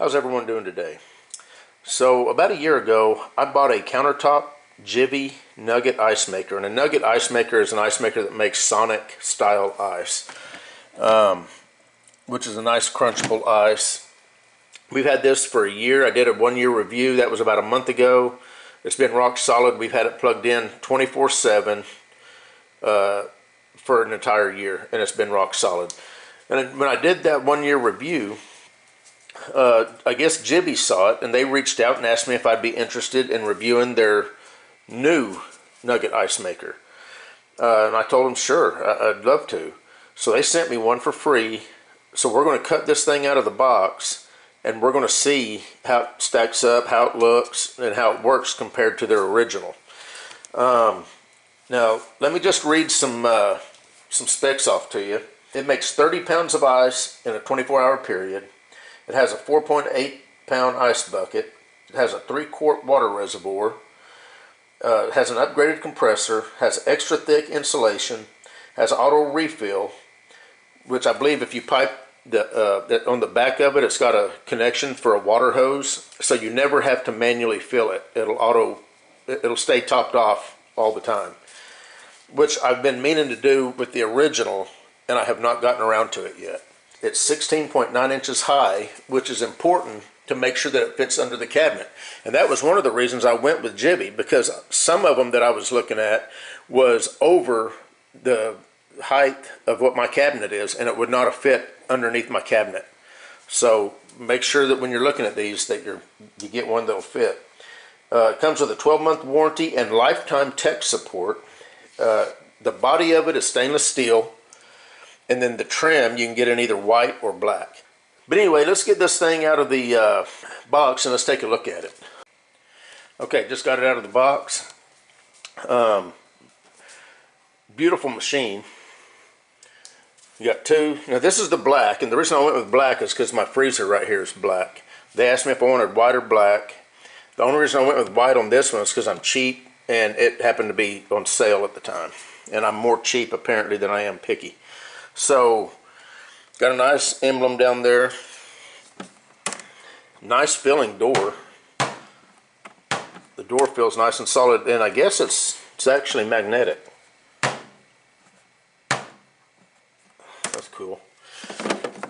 How's everyone doing today? So about a year ago, I bought a Countertop GEVI Nugget ice maker. And a Nugget ice maker is an ice maker that makes Sonic style ice, which is a nice crunchable ice. We've had this for a year. I did a 1 year review. That was about a month ago. It's been rock solid. We've had it plugged in 24/7 for an entire year, and it's been rock solid. And when I did that 1 year review, I guess GEVI saw it, and they reached out and asked me if I'd be interested in reviewing their new Nugget ice maker. And I told them, sure, I'd love to. So they sent me one for free. So we're going to cut this thing out of the box, and we're going to see how it stacks up, how it looks, and how it works compared to their original. Now, let me just read some specs off to you. It makes 30 pounds of ice in a 24-hour period. It has a 4.8 pound ice bucket. It has a 3-quart water reservoir. It has an upgraded compressor. Has extra thick insulation. Has auto refill, which I believe if you pipe on the back of it, it's got a connection for a water hose, so you never have to manually fill it. It'll stay topped off all the time, which I've been meaning to do with the original, and I have not gotten around to it yet. It's 16.9 inches high, which is important to make sure that it fits under the cabinet. And that was one of the reasons I went with GEVI, because some of them that I was looking at was over the height of what my cabinet is, and it would not have fit underneath my cabinet. So make sure that when you're looking at these that you get one that'll fit. It comes with a 12-month warranty and lifetime tech support. The body of it is stainless steel, and then the trim you can get in either white or black. But anyway, let's get this thing out of the box and let's take a look at it. Okay, just got it out of the box. Beautiful machine. You got two. Now this is the black, and the reason I went with black is because my freezer right here is black. They asked me if I wanted white or black. The only reason I went with white on this one is because I'm cheap, and it happened to be on sale at the time. And I'm more cheap apparently than I am picky. So, got a nice emblem down there. Nice filling door. The door feels nice and solid, and I guess it's actually magnetic. That's cool.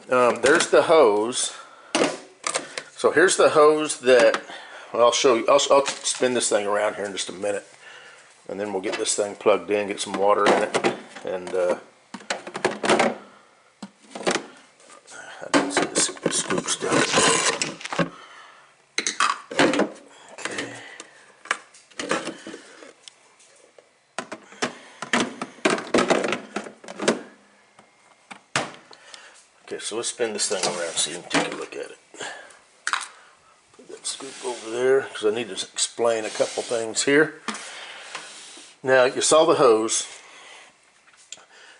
There's the hose. So here's the hose that, well, I'll show you. I'll spin this thing around here in just a minute, and then we'll get this thing plugged in, get some water in it, and I didn't see the scoops down there. Okay, so let's spin this thing around so you can take a look at it. Put that scoop over there because I need to explain a couple things here. Now, you saw the hose.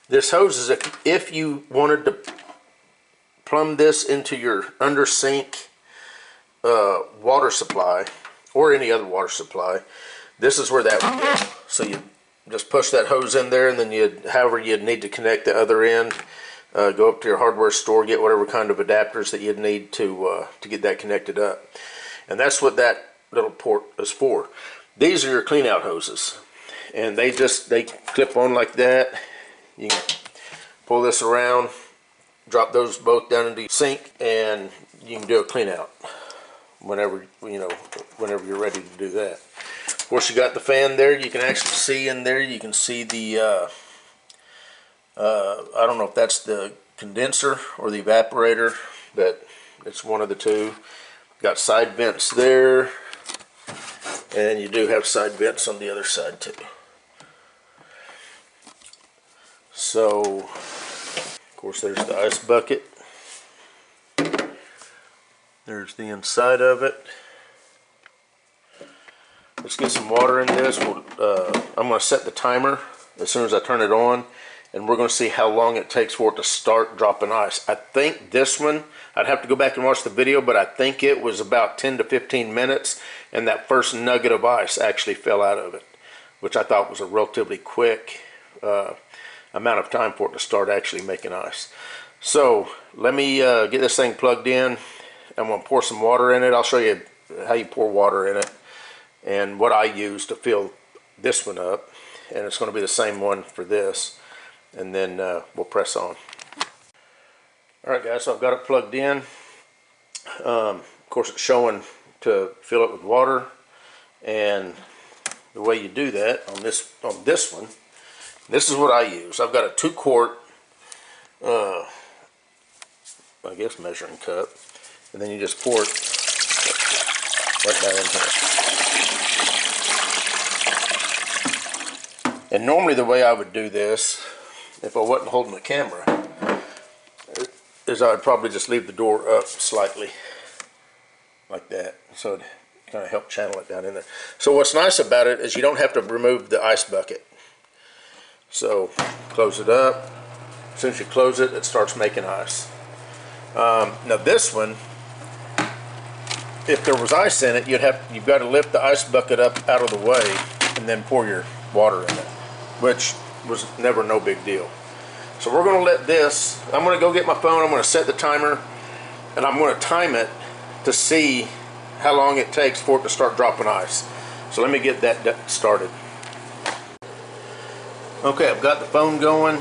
This hose is if you wanted to plumb this into your under sink water supply or any other water supply, this is where that would go. So you just push that hose in there, and then however you'd need to connect the other end. Go up to your hardware store, get whatever kind of adapters that you'd need to get that connected up. And that's what that little port is for. These are your clean out hoses, and they clip on like that. You can pull this around, drop those both down into your sink, and you can do a clean out whenever you're ready to do that. Of course, you got the fan there. You can actually see in there. You can see the I don't know if that's the condenser or the evaporator, but it's one of the two. Got side vents there, and you do have side vents on the other side too. So, of course, there's the ice bucket. There's the inside of it. Let's get some water in this. I'm going to set the timer as soon as I turn it on, and we're going to see how long it takes for it to start dropping ice. I think this one, I'd have to go back and watch the video, but I think it was about 10 to 15 minutes, and that first nugget of ice actually fell out of it, which I thought was a relatively quick amount of time for it to start actually making ice. So let me get this thing plugged in, I'm going to pour some water in it. I'll show you how you pour water in it and what I use to fill this one up. And it's going to be the same one for this. And then we'll press on. Alright guys, so I've got it plugged in. Of course it's showing to fill it with water. And the way you do that on this one, this is what I use. I've got a 2-quart I guess measuring cup, and then you just pour it right down in here. And normally the way I would do this, if I wasn't holding the camera, is I would probably just leave the door up slightly like that, so it kind of help channel it down in there. So what's nice about it is you don't have to remove the ice bucket. So close it up. As soon as you close it, it starts making ice. Now this one, if there was ice in it, you've got to lift the ice bucket up out of the way and then pour your water in it, which was never no big deal. So we're going to let this, I'm going to go get my phone, I'm going to set the timer, and I'm going to time it to see how long it takes for it to start dropping ice. So let me get that started. Okay, I've got the phone going.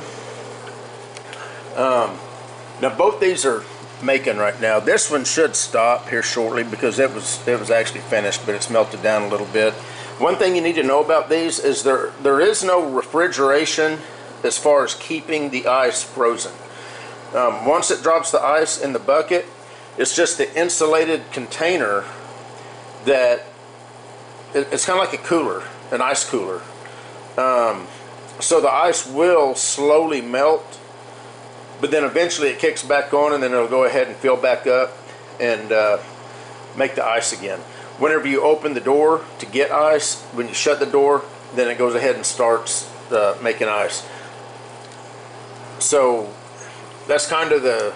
Now both these are making right now. This one should stop here shortly because it was actually finished, but it's melted down a little bit. One thing you need to know about these is there is no refrigeration as far as keeping the ice frozen. Once it drops the ice in the bucket, it's just the insulated container that it's kind of like a cooler, an ice cooler. So the ice will slowly melt, but then eventually it kicks back on, and then it'll go ahead and fill back up and make the ice again. Whenever you open the door to get ice, when you shut the door, then it goes ahead and starts making ice. So that's kind of the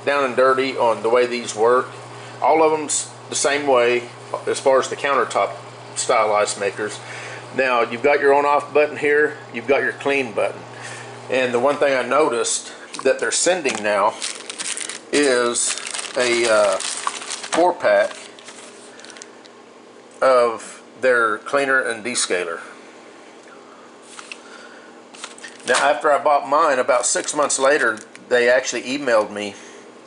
down and dirty on the way these work. All of them's the same way as far as the countertop style ice makers. Now you've got your on off button here, you've got your clean button. And the one thing I noticed that they're sending now is a 4-pack of their cleaner and descaler. Now after I bought mine, about 6 months later, they actually emailed me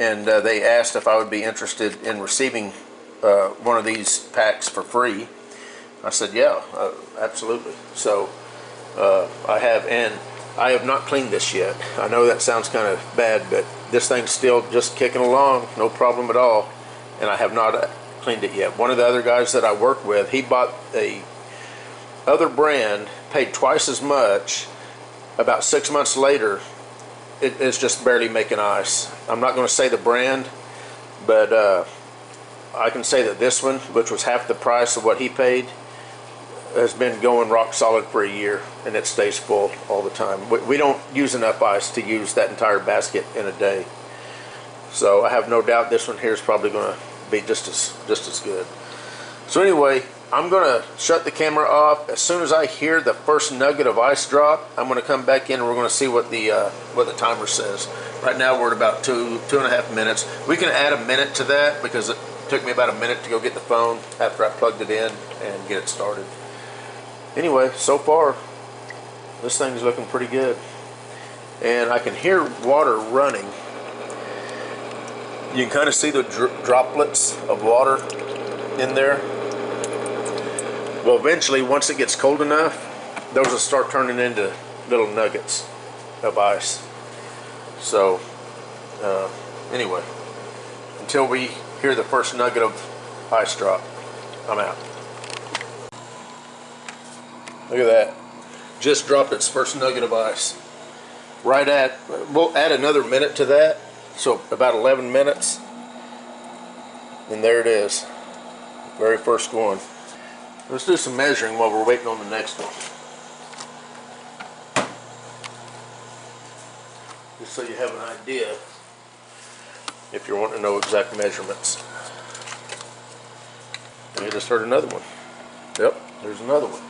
and they asked if I would be interested in receiving one of these packs for free. I said yeah, absolutely. So I have, and I have not cleaned this yet. I know that sounds kind of bad, but this thing's still just kicking along, no problem at all, and I have not cleaned it yet. One of the other guys that I work with, he bought a other brand, paid twice as much. About 6 months later, it's just barely making ice. I'm not going to say the brand, but I can say that this one, which was half the price of what he paid, has been going rock solid for a year, and it stays full all the time. We don't use enough ice to use that entire basket in a day. So I have no doubt this one here is probably going to be just as good. So anyway, I'm going to shut the camera off. As soon as I hear the first nugget of ice drop, I'm going to come back in and we're going to see what the timer says. Right now we're at about 2.5 minutes. We can add a minute to that because it took me about a minute to go get the phone after I plugged it in and get it started. Anyway, so far this thing's looking pretty good, and I can hear water running. You can kind of see the droplets of water in there. Well, eventually, once it gets cold enough, those will start turning into little nuggets of ice. So anyway, until we hear the first nugget of ice drop, I'm out. Look at that. Just dropped its first nugget of ice. Right at, we'll add another minute to that, so about 11 minutes. And there it is. Very first one. Let's do some measuring while we're waiting on the next one. Just so you have an idea if you're wanting to know exact measurements. And you just heard another one. Yep, there's another one.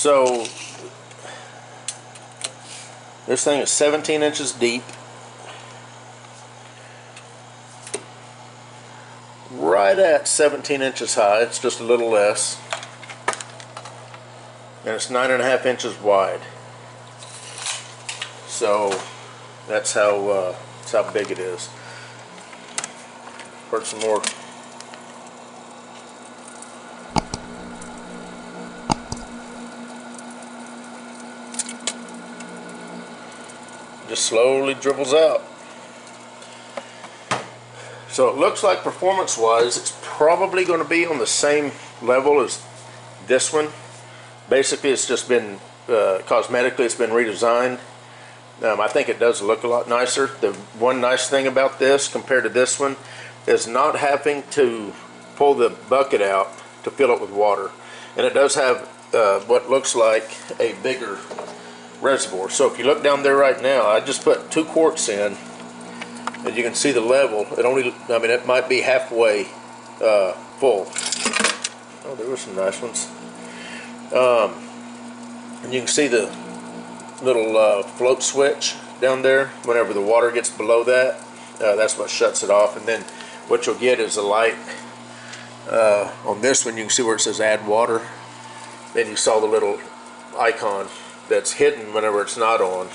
So this thing is 17 inches deep. Right at 17 inches high. It's just a little less. And it's 9.5 inches wide. So that's how big it is. Heard some more. Just slowly dribbles out. So it looks like performance-wise, it's probably going to be on the same level as this one. Basically, it's just been cosmetically, it's been redesigned. I think it does look a lot nicer. The one nice thing about this compared to this one is not having to pull the bucket out to fill it with water. And it does have what looks like a bigger reservoir. So if you look down there right now, I just put 2 quarts in, and you can see the level. It might be halfway full. Oh, there were some nice ones. And you can see the little float switch down there. Whenever the water gets below that, that's what shuts it off. And then what you'll get is a light on this one. You can see where it says add water. Then you saw the little icon that's hidden whenever it's not on.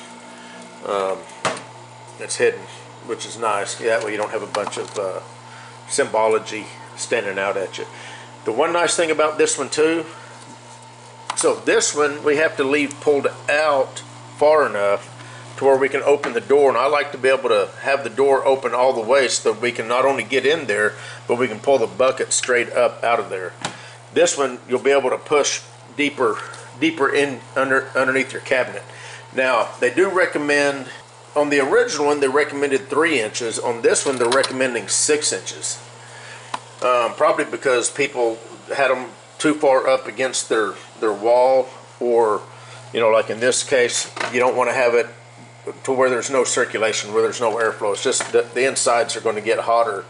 It's hidden, which is nice. Yeah, that way you don't have a bunch of symbology standing out at you. The one nice thing about this one too, so this one we have to leave pulled out far enough to where we can open the door, and I like to be able to have the door open all the way so that we can not only get in there, but we can pull the bucket straight up out of there. This one you'll be able to push deeper in underneath your cabinet. Now they do recommend, on the original one they recommended 3 inches. On this one they're recommending 6 inches. Probably because people had them too far up against their wall, or like in this case, you don't want to have it to where there's no circulation, where there's no airflow. It's just that the insides are going to get hotter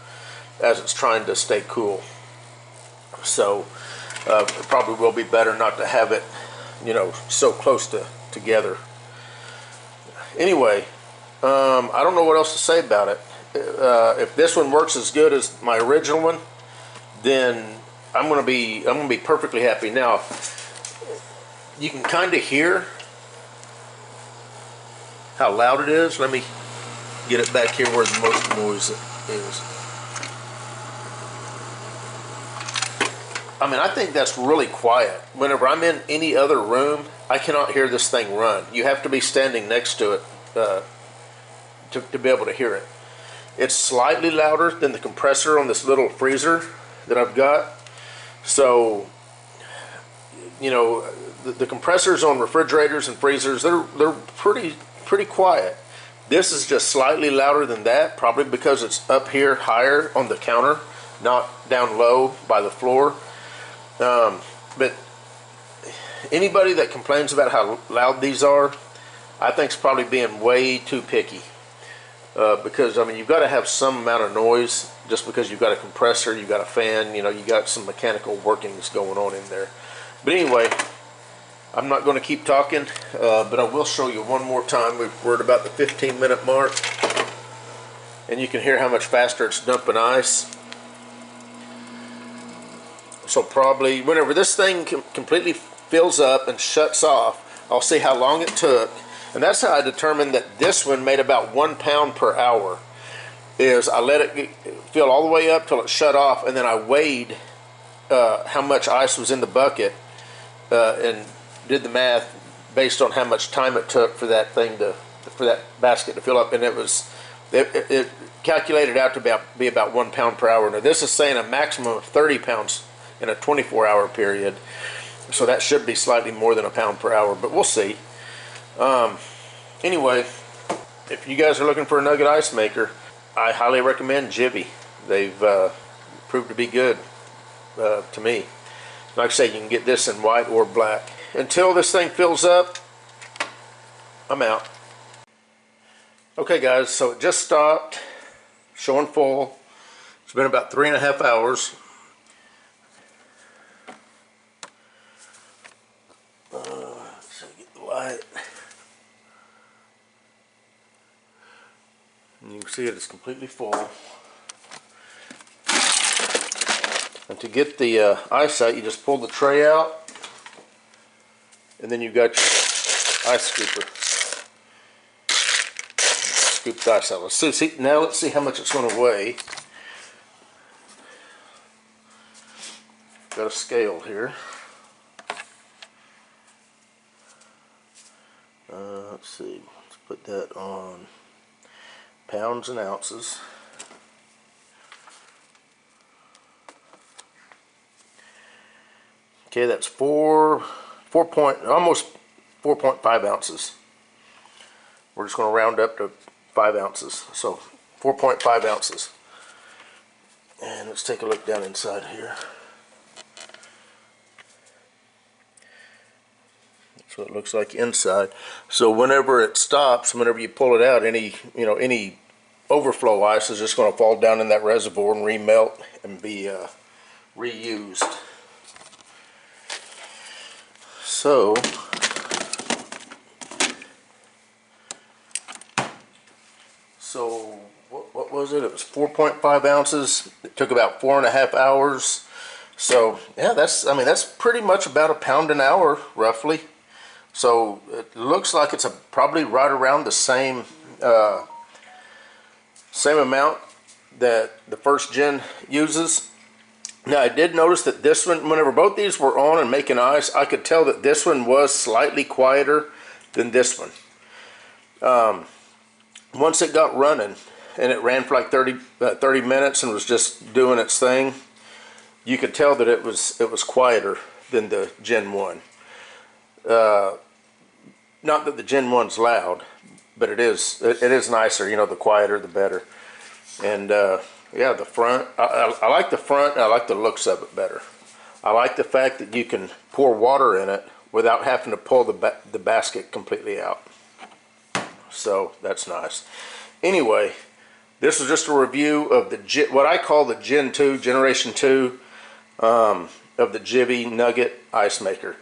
as it's trying to stay cool. So it probably will be better not to have it so close together. Anyway, I don't know what else to say about it. If this one works as good as my original one, then I'm gonna be perfectly happy. Now you can kind of hear how loud it is. Let me get it back here where the most noise is. I think that's really quiet. Whenever I'm in any other room, I cannot hear this thing run. You have to be standing next to it to be able to hear it. It's slightly louder than the compressor on this little freezer that I've got. So, the compressors on refrigerators and freezers, they're pretty quiet. This is just slightly louder than that, probably because it's up here higher on the counter, not down low by the floor. But anybody that complains about how loud these are, I think is probably being way too picky. Because you've got to have some amount of noise, just because you've got a compressor, you've got a fan, you got some mechanical workings going on in there. But anyway, I'm not going to keep talking, but I will show you one more time. We're at about the 15-minute mark, and you can hear how much faster it's dumping ice. So probably whenever this thing completely fills up and shuts off, I'll see how long it took. And that's how I determined that this one made about 1 pound per hour. Is I let it fill all the way up till it shut off, and then I weighed how much ice was in the bucket and did the math based on how much time it took for that basket to fill up, and it calculated out to be about 1 pound per hour. Now this is saying a maximum of 30 pounds in a 24-hour period, so that should be slightly more than 1 pound per hour, but we'll see. Anyway, if you guys are looking for a Nugget ice maker, I highly recommend GEVI. They've proved to be good to me. Like I say, you can get this in white or black. Until this thing fills up, I'm out. Okay guys, so it just stopped, showing full. It's been about 3.5 hours. see it is completely full. And to get the ice out, you just pull the tray out, and then you've got your ice scooper. Scoop the ice out. Now let's see how much it's going to weigh. Got a scale here. Let's see. Let's put that on pounds and ounces. Okay, that's almost 4.5 ounces. We're just going to round up to 5 ounces. So 4.5 ounces. And let's take a look down inside here. That's what it looks like inside. So whenever it stops, whenever you pull it out, any overflow ice is just going to fall down in that reservoir and remelt and be reused. So what was it? It was 4.5 ounces. It took about 4.5 hours. So yeah, that's pretty much about a pound an hour, roughly. So it looks like it's probably right around the same amount that the first gen uses. Now I did notice that this one, whenever both these were on and making ice, I could tell that this one was slightly quieter than this one. Once it got running, and it ran for like 30 minutes and was just doing its thing, you could tell that it was quieter than the Gen 1. Not that the Gen 1's loud, but it is nicer. The quieter the better. And yeah, the front, I like the front, and I like the looks of it better. I like the fact that you can pour water in it without having to pull the basket completely out. So that's nice. Anyway, this is just a review of what I call the Gen 2, Generation 2 of the GEVI Nugget ice maker.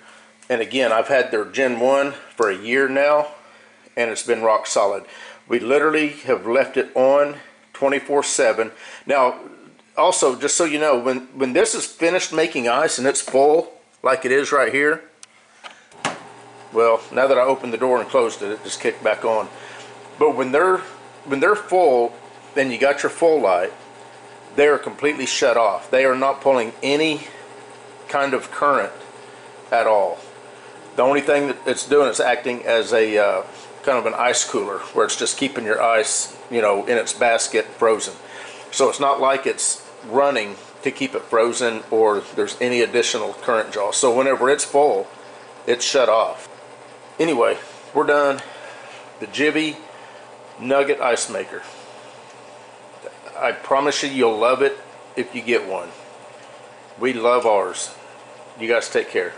And again, I've had their Gen 1 for a year now, and it's been rock solid. We literally have left it on 24/7. Now, also, just so you know, when this is finished making ice and it's full, like it is right here, well, now that I opened the door and closed it, it just kicked back on. But when they're full, then you got your full light, they are completely shut off. They are not pulling any kind of current at all. The only thing that it's doing is acting as a kind of an ice cooler, where it's just keeping your ice, in its basket frozen. So it's not like it's running to keep it frozen or there's any additional current draw. So whenever it's full, it's shut off. Anyway, we're done. The GEVI Nugget ice maker. I promise you'll love it if you get one. We love ours. You guys take care.